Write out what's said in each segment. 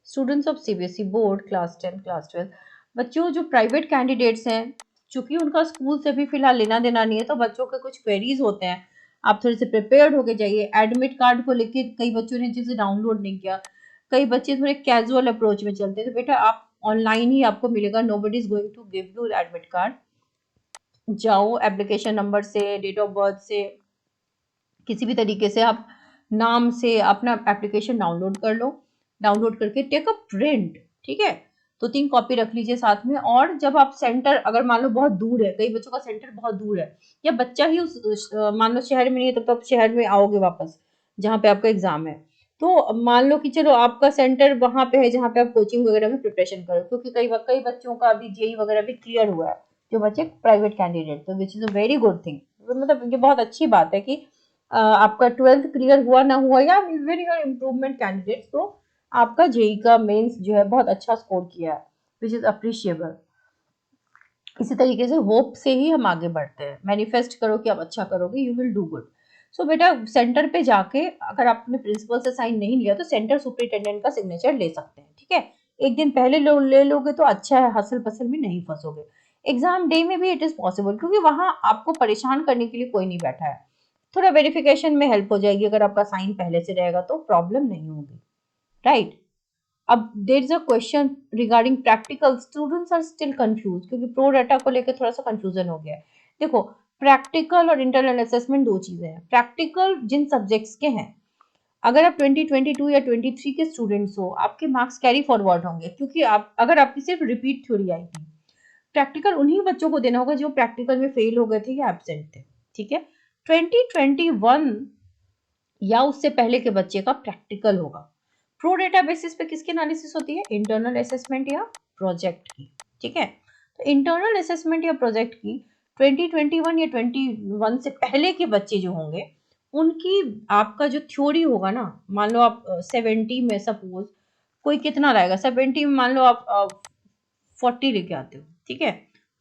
Students of CBSE board class 10 class 12, बच्चों जो private candidates हैं, चूंकि उनका स्कूल से भी फिलहाल लेना देना नहीं है, तो बच्चों के कुछ क्वेरीज होते हैं, आप थोड़े से प्रिपेयर्ड होके जाइए। एडमिट कार्ड को लेके कई बच्चों ने जिसे डाउनलोड नहीं किया, कई बच्चे थोड़े कैजुअल अप्रोच में चलते हैं, तो बेटा आप ऑनलाइन ही आपको मिलेगा, nobody is going to give you admit card. जाओ एप्लीकेशन नंबर से, डेट ऑफ बर्थ से, किसी भी तरीके से आप नाम से अपना एप्लीकेशन डाउनलोड कर लो, डाउनलोड करके टेक अ प्रिंट, ठीक है, तो 3 कॉपी रख लीजिए साथ में। और जब आप सेंटर, अगर मान लो बहुत दूर है, कई बच्चों का सेंटर बहुत दूर है, या बच्चा ही मान लो शहर में नहीं है, तब तो आप शहर में आओगे वापस जहाँ पे आपका एग्जाम है, तो मान लो कि चलो आपका सेंटर वहां पे है जहाँ पे आप कोचिंग वगैरह में प्रिपरेशन करो, क्योंकि कई बच्चों का अभी जेई वगैरह भी क्लियर हुआ है, जो बच्चे प्राइवेट कैंडिडेट, तो which is a very good thing. मतलब ये बहुत अच्छी बात है कि आपका 12th क्लियर हुआ ना हुआ, या इवन योर इम्प्रूवमेंट कैंडिडेट, तो आपका जेई का मेंस जो है बहुत अच्छा स्कोर किया है, विच इज अप्रिशिएबल। इसी तरीके से होप से ही हम आगे बढ़ते हैं, मैनिफेस्ट करो कि आप अच्छा करोगे, यू विल डू गुड। सो बेटा सेंटर पे जाके अगर आपने प्रिंसिपल से साइन नहीं लिया, तो सेंटर सुपरिटेंडेंट का सिग्नेचर ले सकते हैं, ठीक है, एक दिन पहले ले लोगे तो अच्छा है, हसल पसल में नहीं फंसोगे। एग्जाम डे में भी इट इज पॉसिबल, क्योंकि वहां आपको परेशान करने के लिए कोई नहीं बैठा है, थोड़ा वेरिफिकेशन में हेल्प हो जाएगी, अगर आपका साइन पहले से रहेगा तो प्रॉब्लम नहीं होगी, राइट। अब there is a question regarding practical, students are still confuse, क्योंकि प्रो डाटा को लेकर थोड़ा सा कंफ्यूजन हो गया है। देखो, प्रैक्टिकल और इंटरनल असेसमेंट दो चीजें हैं। प्रैक्टिकल जिन सब्जेक्ट्स के हैं, अगर आप 2022 या 23 के स्टूडेंट्स हो, आपके मार्क्स कैरी फॉरवर्ड होंगे, क्योंकि आप अगर आपकी सिर्फ रिपीट थ्योरी आई थी, प्रैक्टिकल उन्हीं बच्चों को देना होगा जो प्रैक्टिकल में फेल हो गए थे या एब्सेंट थे, ठीक है। 2021 या उससे पहले के बच्चे का प्रैक्टिकल होगा। प्रो डेटा बेसिस पे किसकी एनालिसिस होती है? इंटरनल असेसमेंट या प्रोजेक्ट की, ठीक है। तो इंटरनल असेसमेंट या प्रोजेक्ट की 2021 या 21 से पहले के बच्चे जो होंगे, उनकी आपका जो थ्योरी होगा ना, मान लो आप 70 में सपोज कोई कितना लाएगा, 70 में मान लो आप 40 लेके आते हो, ठीक है,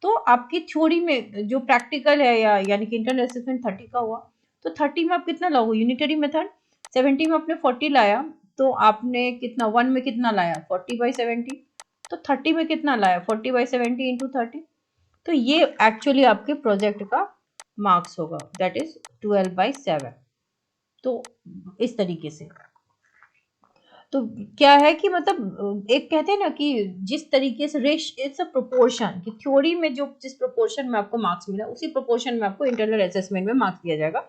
तो आपकी थ्योरी में जो प्रैक्टिकल है, या यानी कि इंटरनल असेसमेंट 30 का हुआ, तो 30 में आप कितना लाओगे? यूनिटरी मेथड 70 में आपने 40 लाया, तो आपने कितना 1 में कितना लाया? 40/70, तो 30 में कितना लाया? 40/70 इंटू 30, तो ये एक्चुअली आपके प्रोजेक्ट का मार्क्स होगा, दैट इज 12/7। तो इस तरीके से, तो क्या है कि मतलब एक कहते हैं ना कि जिस तरीके से रेश इट्स अ प्रोपोर्शन, कि थ्योरी में जो जिस प्रोपोर्शन में आपको मार्क्स मिला, उसी प्रोपोर्शन में आपको इंटरनल असेसमेंट में मार्क्स दिया जाएगा।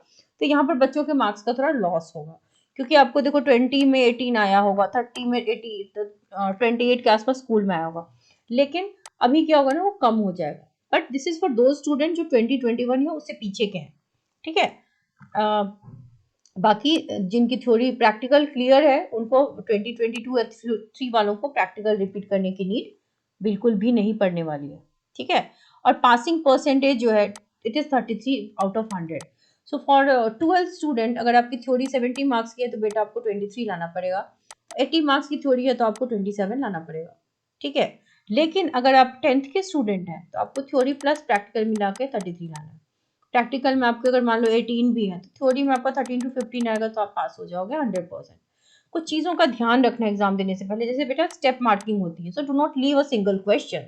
तो यहाँ पर बच्चों के मार्क्स का थोड़ा लॉस होगा, क्योंकि आपको देखो 20 में 18 आया होगा, 30 में 80, 28 के आसपास स्कूल में आया होगा, लेकिन अभी क्या होगा ना, वो कम हो जाएगा। बट दिस इज फॉर दो स्टूडेंट जो 2021 या उससे पीछे के हैं, ठीक है। बाकी जिनकी थ्योरी प्रैक्टिकल क्लियर है, उनको 2022 या 3 वालों को प्रैक्टिकल रिपीट करने की नीड बिल्कुल भी नहीं पड़ने वाली है, ठीक है। और पासिंग परसेंटेज जो है, it is 33/100। So for 12 student, अगर आपकी थ्योरी 70 मार्क्स की है, तो बेटा आपको 23 लाना पड़ेगा। 80 मार्क्स की थ्योरी है, तो आपको 27 लाना पड़ेगा, ठीक है। लेकिन अगर आप 10th के स्टूडेंट हैं, तो आपको थ्योरी प्लस प्रैक्टिकल मिला के 33 लाना है। प्रैक्टिकल में आपके अगर मान लो 18 भी है, तो थ्योरी में आपका 13 to 15 आएगा, तो आप पास हो जाओगे 100%। कुछ चीजों का ध्यान रखना एग्जाम देने से पहले, जैसे बेटा स्टेप मार्किंग होती है, so do not leave a single question.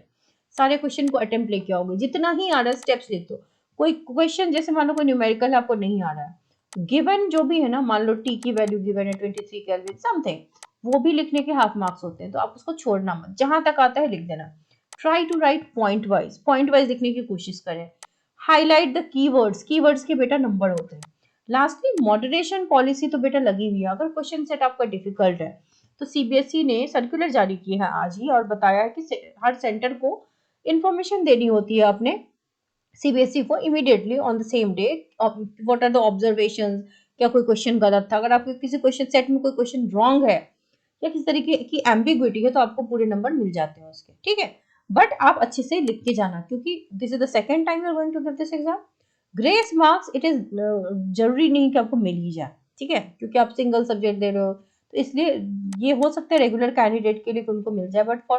सारे क्वेश्चन को अटेम्प्ट लेके आओगे, जितना ही आ रहा है स्टेप्स लिख दो। कोई क्वेश्चन जैसे मान लो कोई न्यूमेरिकल आपको नहीं आ रहा है, गिवन जो भी है ना, मान लो टी की वैल्यू गिवन है 23 केल्विन समथिंग, वो भी लिखने के हाफ मार्क्स होते हैं, तो आप उसको छोड़ना मत, जहां तक आता है लिख देना। Try to write point wise लिखने की कोशिश करें। हाईलाइट द कीवर्ड्स, कीवर्ड्स के बेटा नंबर होते हैं। लास्टली मॉडरेशन पॉलिसी तो बेटा लगी हुई है, अगर क्वेश्चन सेट आपका डिफिकल्ट है, तो सीबीएसई ने सर्कुलर जारी की है आज ही, और बताया है कि हर सेंटर को इंफॉर्मेशन देनी होती है अपने सीबीएसई को immediately on the same day, what are the observations, क्या कोई क्वेश्चन गलत था, अगर आपके किसी क्वेश्चन सेट में कोई क्वेश्चन रॉन्ग है या किसी तरीके की एम्बिग्विटी है, तो आपको पूरे नंबर मिल जाते हैं उसके, ठीक है। बट आप अच्छे से लिख के जाना, क्योंकि this is the second time you are going to give this exam. Grace marks it is जरूरी नहीं कि आपको मिल ही जाए, ठीक है, क्योंकि आप सिंगल सब्जेक्ट दे रहे हो, तो इसलिए ये हो सकता है रेगुलर कैंडिडेट के लिए कि उनको मिल जाए, but for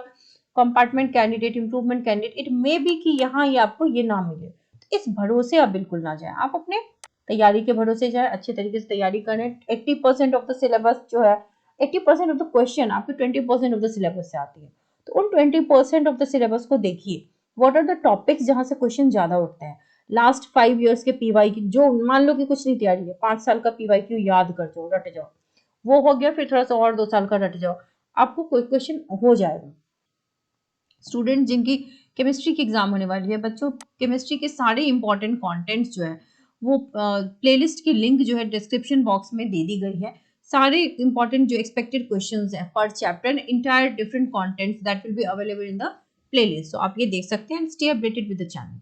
compartment candidate, improvement candidate, it may be कि यहाँ ये आपको ये ना मिले, तो इस भरोसे आप बिल्कुल ना जाए, आप अपने तैयारी के भरोसे जाए, अच्छे तरीके से तैयारी करें। 80% ऑफ द सिलेबस जो है 80% ऑफ द क्वेश्चन आपके 20% ऑफ द सिलेबस से आती है। तो उन 20% ऑफ द सिलेबस को देखिए, व्हाट आर द टॉपिक्स जहां से क्वेश्चन ज्यादा उठते हैं। लास्ट 5 years के पीवाईक्यू, जो मान लो कि कुछ नहीं तैयारी है, 5 साल का पीवाईक्यू याद कर जाओ, रट जाओ, वो हो गया, फिर थोड़ा सा और 2 साल का रट जाओ, आपको कोई क्वेश्चन हो जाएगा। स्टूडेंट जिनकी केमिस्ट्री की एग्जाम होने वाली है, बच्चों केमिस्ट्री के सारे इंपॉर्टेंट कंटेंट्स जो है वो प्लेलिस्ट की लिंक जो है डिस्क्रिप्शन बॉक्स में दे दी गई है। सारे इंपॉर्टेंट जो एक्सपेक्टेड क्वेश्चंस हैं पर chapter and entire different contents that will be available in the playlist, तो आप ये देख सकते हैं। Stay updated with the channel.